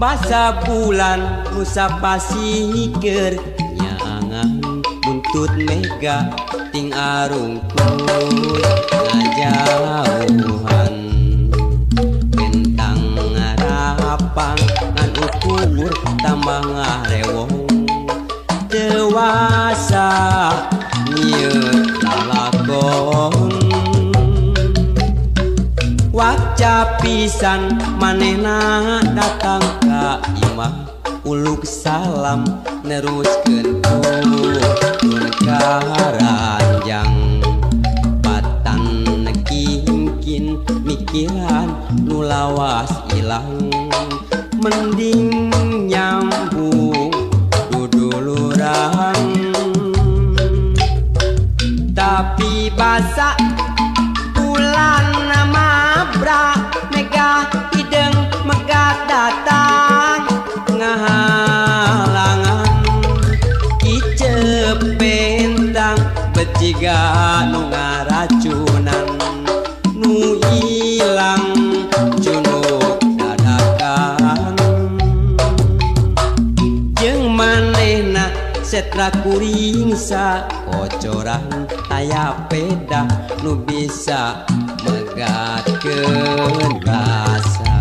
Basa bulan Nusa Pasikeun nyaangan buntut mega ting arungkul ngajauhan bentang ngarapang ngan ukur tambah ngarewong dewasa nyieun lalakon waca pisan manehna datang ka imah uluk salam neruskeun turun ka ranjang patan kingkin mikiran nu lawas ilang mending nyambung duduluran tapi basa bulan mabra mega hideng megat datang ngahalangan icep bentang beciga nu ngaracunan nu ilang junuk dadakan jeung manehna setra kuring sa kocoran aya peda nu bisa megatkeun rasa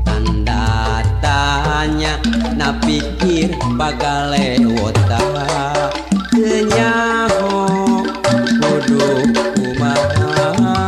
tanda tanya na pikir bagale wota teu nyaho kudu kumaha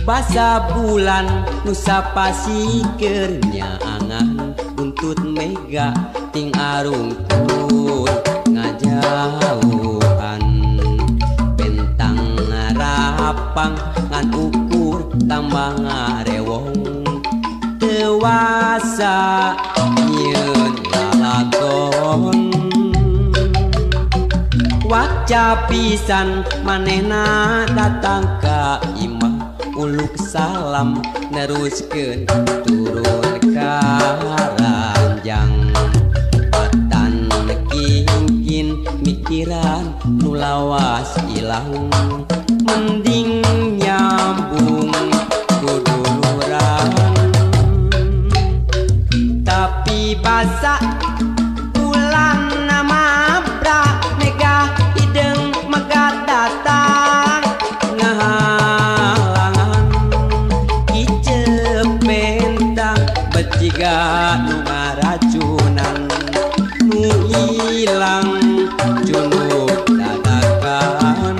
basa bulan Nusa Pasikeun nyaangan buntut mega ting arungkul ngajauhan bentang ngarapang ngan ukur tambah ngarewong dewasa nyieun lalakon waca pisan manehna datang ka imah uluk salam neruskeun turun ka ranjang patan kingkin mikiran nu lawas ilang mending nyambung duduluran tapi basa bulan mabra mega hideng megat datang beciga nu ngaracunan nu ilang junuk dadakan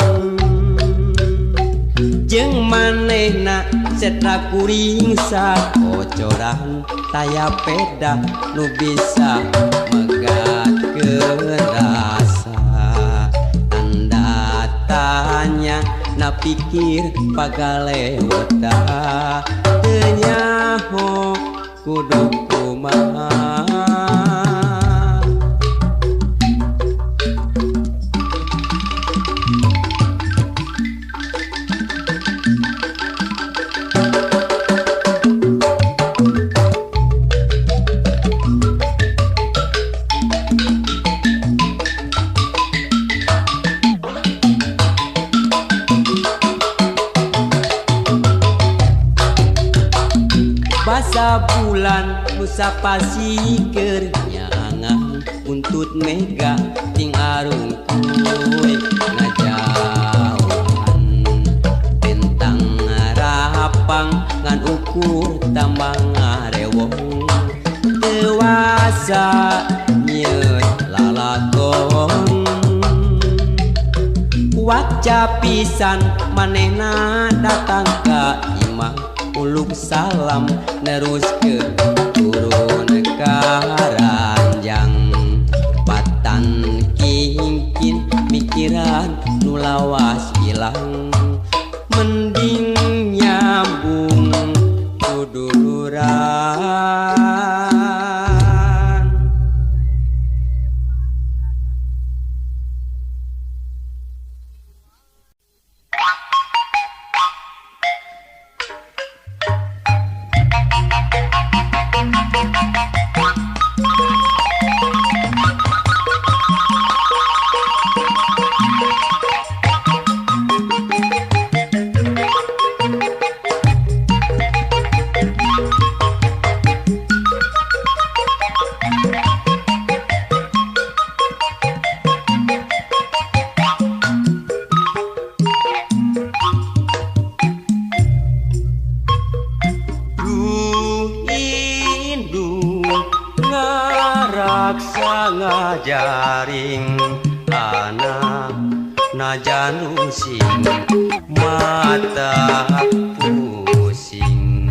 jeung manehna setra kuring sa kocoran taya peda nu bisa megatkeun rasa tanda tanya na pikir bagale wota teu nyaho kudu kumaha basa bulan Nusa Pasikeun nyaangan buntut mega ting arungkul ngajauhan bentang ngarapang ngan ukur tambah ngarewong dewasa nyieun lalakon waca pisan manehna datang ka imah uluk salam neruskeun turun ka ranjang patan kingkin mikiran nu lawas ilang mending nyambung duduluran ngaraksa ngajaring anak najan sing mata pusing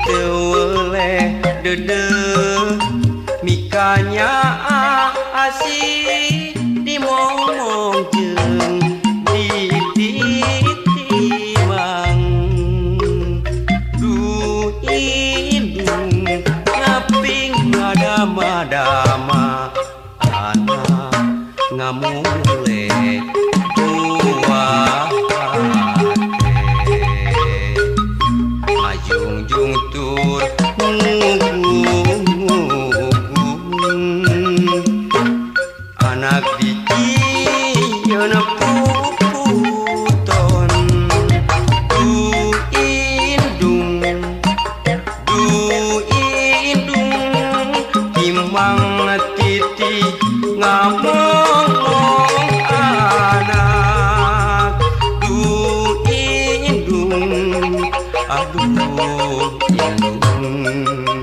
teu dede mikanya asih dimomong jeung ditimang du indung ngaping ngadama-dama anak ngamule buah ngajungjung tur anak dicieun puputon du indung timang titi ngamong anak du indung aduh indung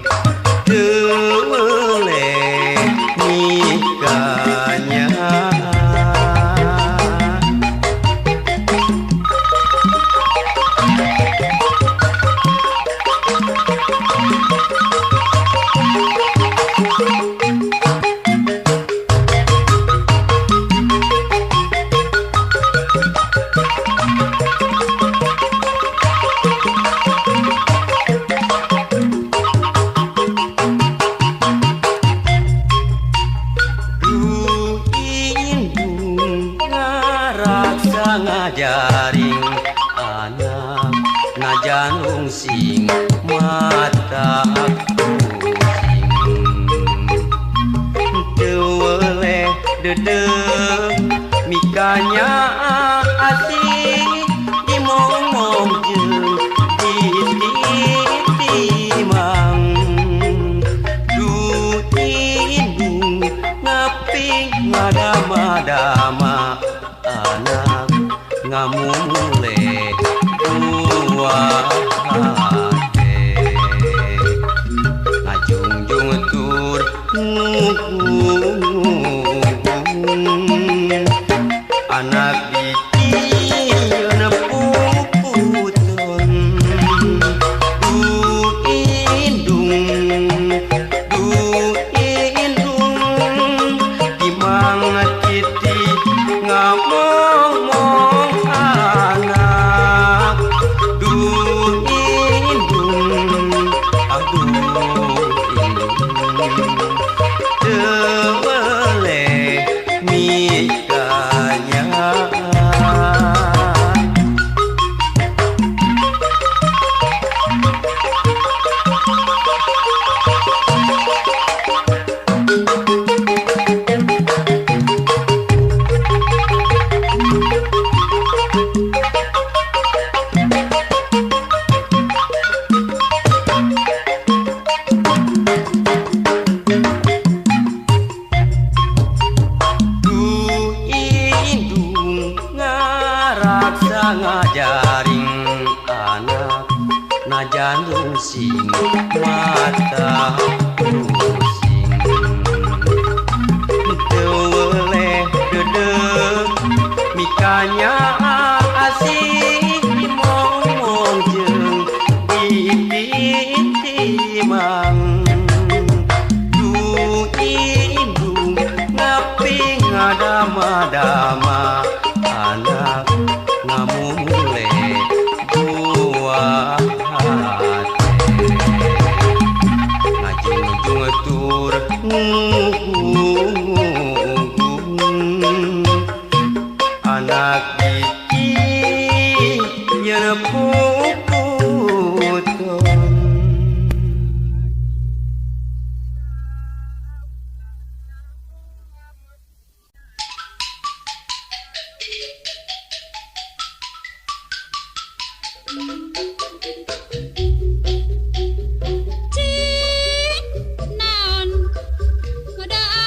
tewele nikahnya ngajaring anak najan sing mata pusing teu dede mikanya asih dimomong jeung ditimang du indung ngaping ngadama-dama anak ngamule buah hate ngajungjung tur anak dicieun puputon du indung timang titi ngamong anak du indung aduh indung tewele mikanya ngajaring anak najan sing mata pusing teu dede mikanya asih dimomong jeung ditimang du indung ngaping ngadama-dama anak ngamule buah hate ngajungjung tur anak dicieun puputon Naon kuda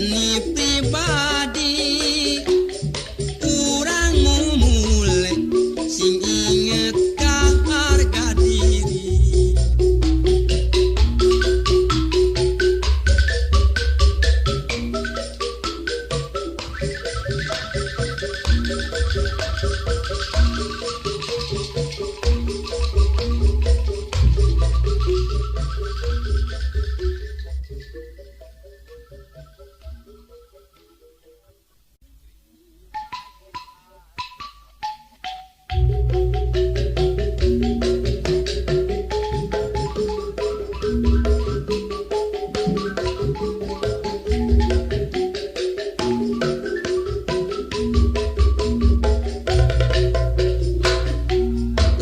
Seni pribadi kurang mulai sing inget ka harga diri.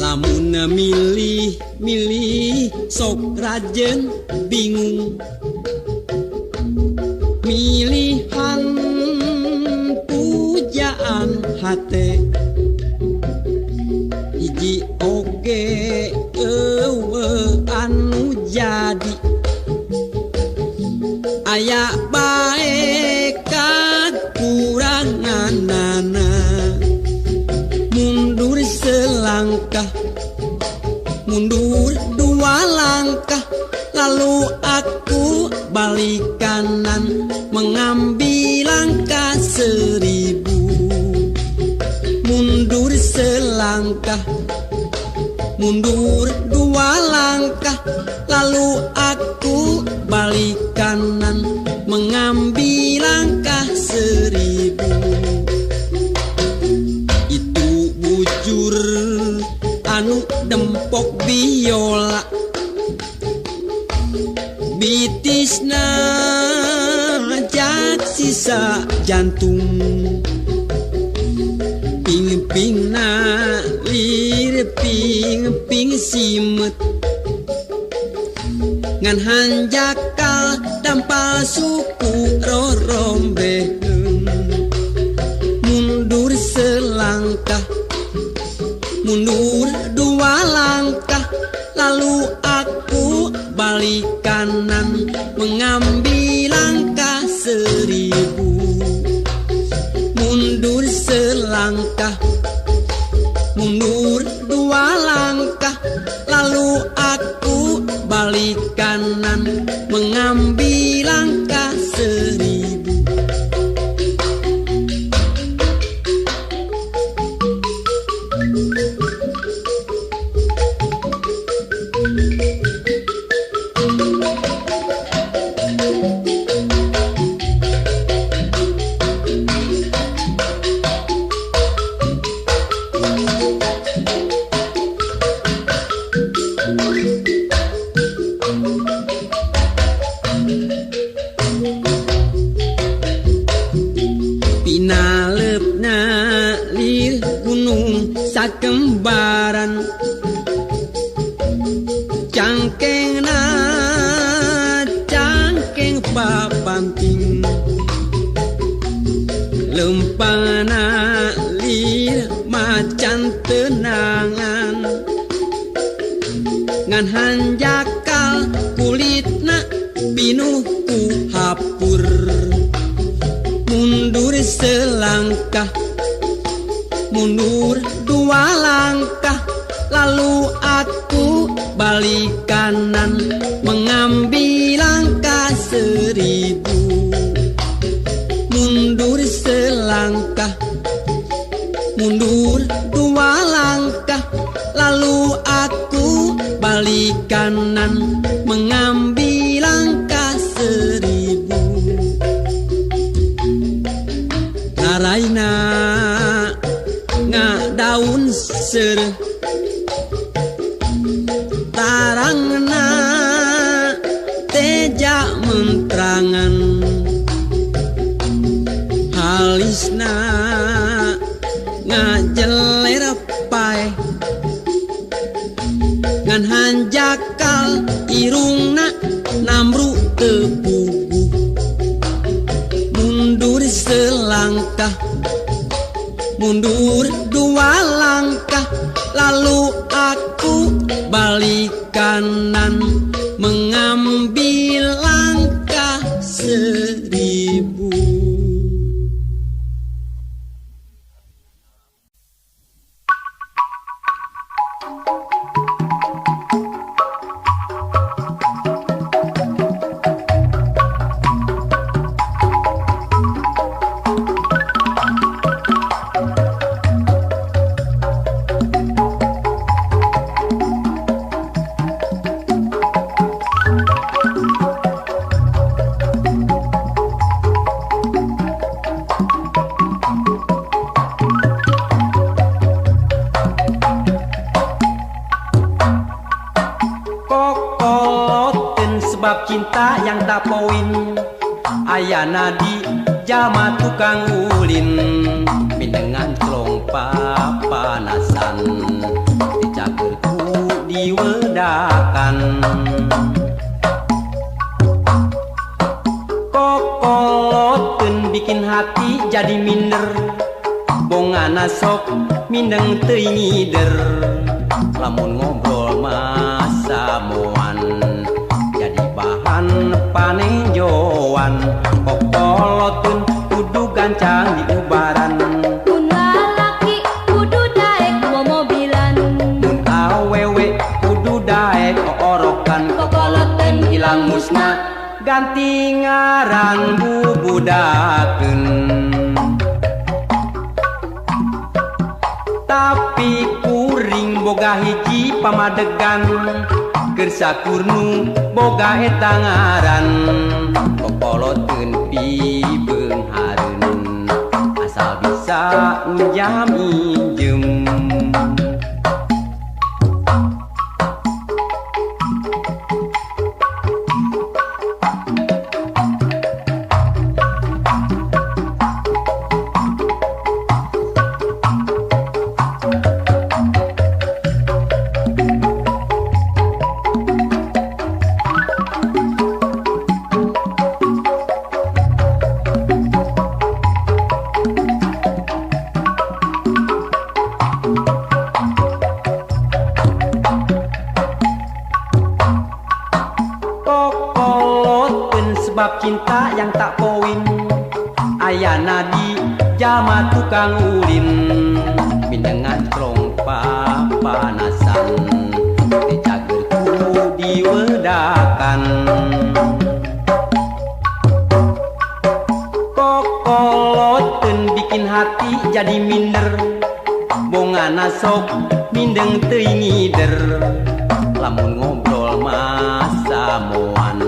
Lamun milih sok rajen bingung, milihan pujaan hate hiji oge anu jadi aya bae kakuranganana. Mundur selangkah, mundur dua langkah, lalu aku balik kanan mengambil langkah 1000. Mundur selangkah, mundur dua langkah, lalu aku balik kanan mengambil langkah 1000. Bujur anu dempok biola, bitisna jak sisa jantung, ping-pingna lir ping simet, ngan hanjakal dampal suku rorombeheun. Mundur selangkah, mundur dua langkah, lalu aku balik kanan mengambil langkah 1000. Mundur selangkah, mundur dua langkah, lalu aku balik kanan mengambil langkah 1000. Pinalepna lir gunung sakembaran, cangkengna cangkeng papamping, lempana lir macan tenangan, ngan hanjakal kulitna pinuh ku hapur. Mundur selangkah, mundur dua langkah, lalu aku balik kanan mengambil langkah 1000. Mundur selangkah, mundur dua langkah, lalu aku balik kanan mengambil langkah 1000. Naraina ngadaun sereh, tarangna teja mentrangan, halisna ngajeler pae, ngan hanjakal irungna namru tepugu. Mundur selangkah, mundur dua langkah, lalu aku balik kanan mengambil langkah 1000. sebab cinta yang tak poin. Ayana di jama tukang ulin, minengan celong papanasan, dicagerku diwedakan. Kokoloten bikin hati jadi minder, bongana sok mindeng teuing ngider. Lamun ngobrol masa moan jadi bahan panejoan. Kokoloten kudu gancang di ubaran, Mun lalaki kudu daek momobilan, mun awewe kudu daek oorokan. kokoloten Hilang musna ganti ngaran bubudakeun. Tapi kuring boga hiji pamadegan, keur sakurnu boga eta ngaran. Kokoloteun pibeung hareun, asal bisa njam injem. Sebab cinta yang tak poin. Ayana di jama tukang ulin, minengan celong papanasan, dicagerku diwedakan. Kokoloteun bikin hati jadi minder, bongana sok mindeng teuing ngider. Lamun ngobrol masa moan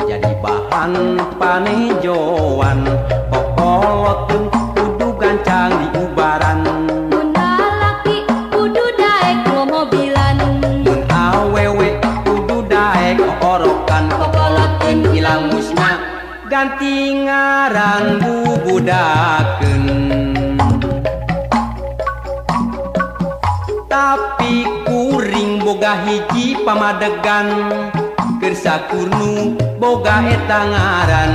jadi bahan panejoan. Kokoloteun kudu gancang di ubaran, Mun lalaki kudu daek momobilan, mun awewe kudu daek oorokan. kokoloteun Hilang musna ganti ngaran bubudakeun. Tapi kuring boga hiji pamadegan, keur sakurnu boga eta ngaran.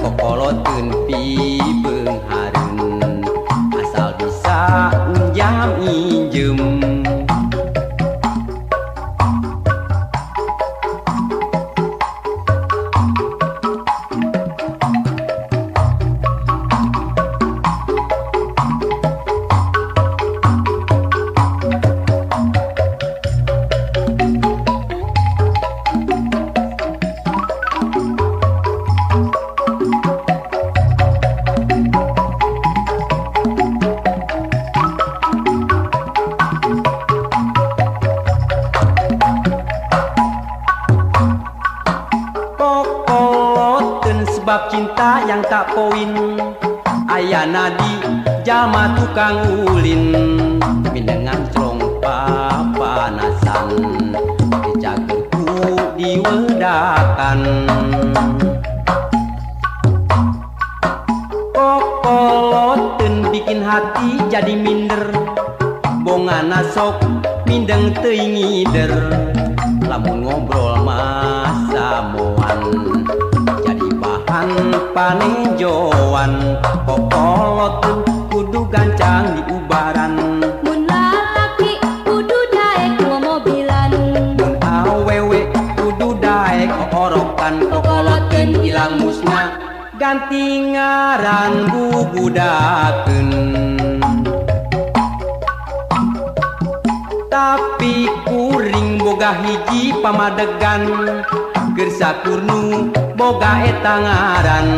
Kokoloteun pibeung hareun, asal bisa njam injem. Kokoloteun sebab cinta yang tak poin. Ayana di jama tukang ulin, minengan celong papanasan, dicagerku diwedakan. Kokoloteun bikin hati jadi minder, bongana sok mindeng teuing ngider. Lamun ngobrol masa moan jadi bahan panejoan. Kokoloteun kudu gancang di ubaran, Mun lalaki kudu daek momobilan, mun awewe kudu daek oorokan. kokoloteun Hilang musna ganti ngaran bubudakeun. Tapi kuring boga hiji pamadegan, keur sakurnu boga eta ngaran.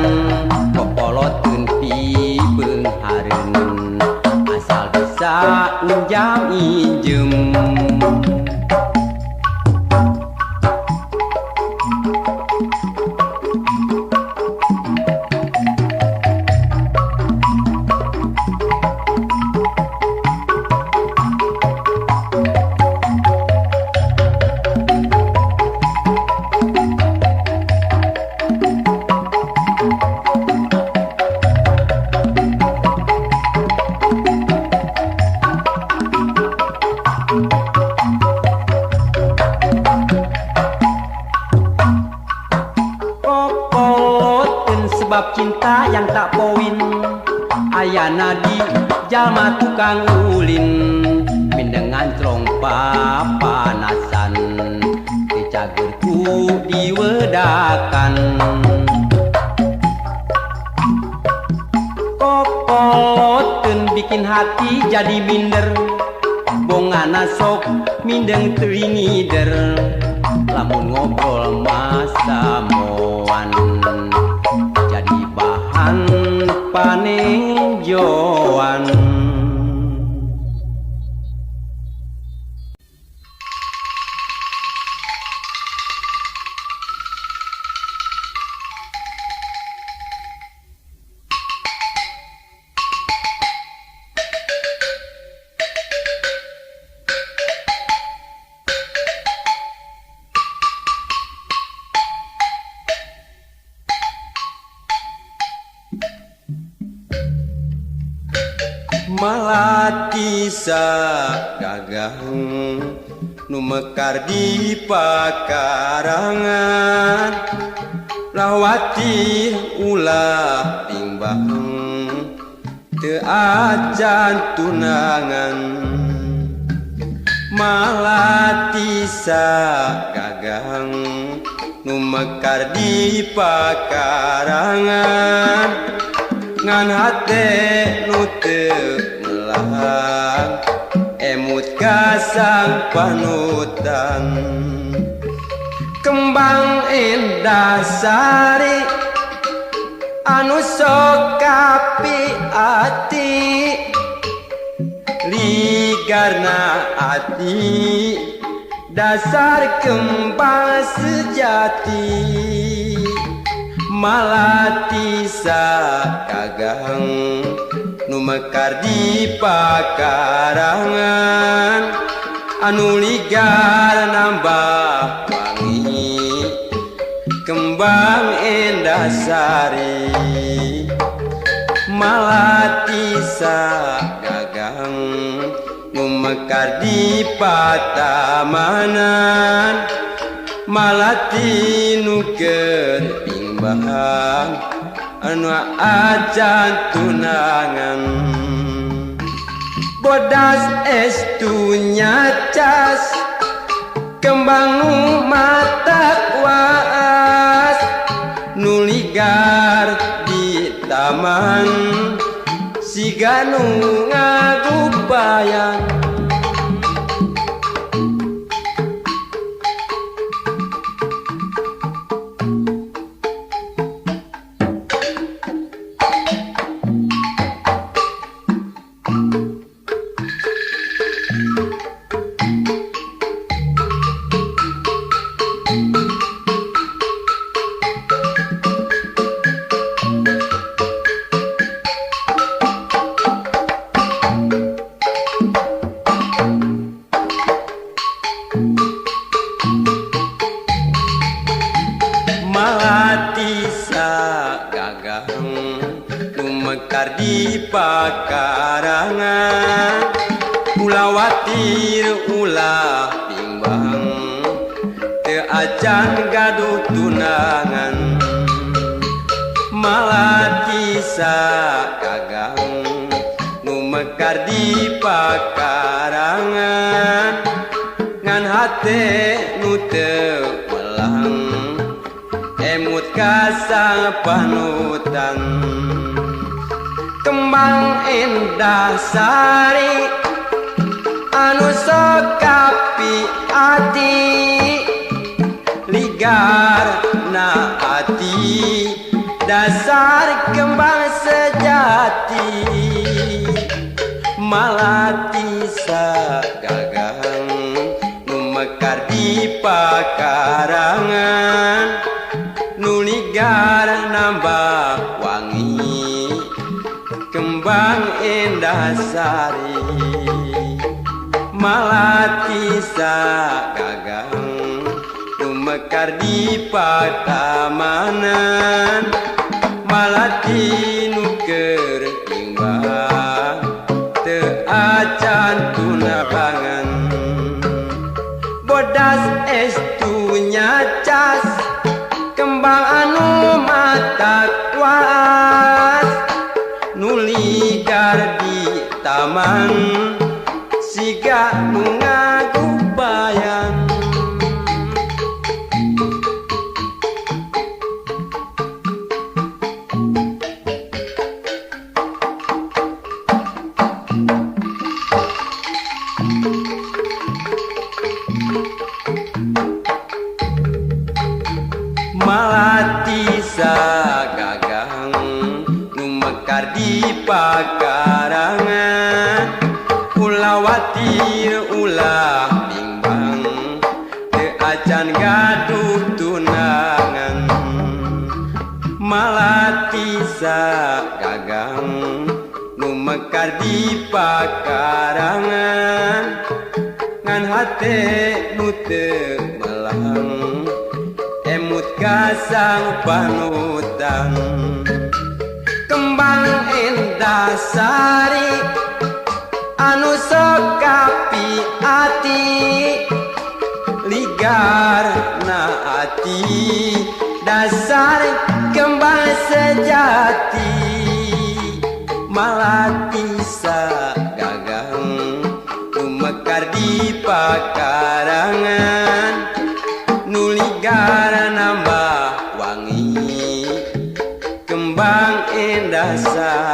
Kokoloteun pibeung hareun, asal bisa njam injem. sebab cinta yang tak poin ayana di jalma tukang ulin mindengan trong papanasan dicagerku diwedakan kokoloten bikin hati jadi minder bongana sok mindeng teringider lamun ngobrol masa moan jadi bahan panenjoan malati sa gagang nu mekar di pakarangan lawati ulah timbang teu ajan tunangan malati sa gagang nu mekar di pakarangan ngan hate nu teu melang emut kasang panutan kembang indah sari anu sok kapi ati ligarna ati dasar kembang sejati malati sa gagang nu mekar di pakarangan anu ligar nambah wangi kembang indah sari malati sa gagang nu mekar di patamanan malati nu keur timbang anu ajan tunangan bodas estunya cas kembang mata kuas nu ligar di taman siga nu ngagupayan malati sa gagang nu mekar di pakarangan ulah watir ulah bimbang teu acan gaduh tunangan malati sa gagang nu mekar di pakarangan ngan hate nu teu melang emut kasang panutan kembang indah sari anu sok kapi ati ligar na ati dasar kembang sejati malati sa gagang nu mekar di pakarangan nu ligar nambah wangi kembang indah sari malati sa gagang nu mekar di patamanan malati nu keur timbang teu acan tunangan bodas estunya cas kembang anu mata tua malati sagagang nu mekar di pakarangan ulah watir ulah bimbang teu acan gaduh tunangan malati sagagang nu mekar di pakarangan ngan hate nu teu melang emut kasang panutan kembang endah sari anu sok kapi ati ligar na ati dasar kembang sejati malati sagagang mekar di pakarangan nuligara nambah wangi kembang endah sari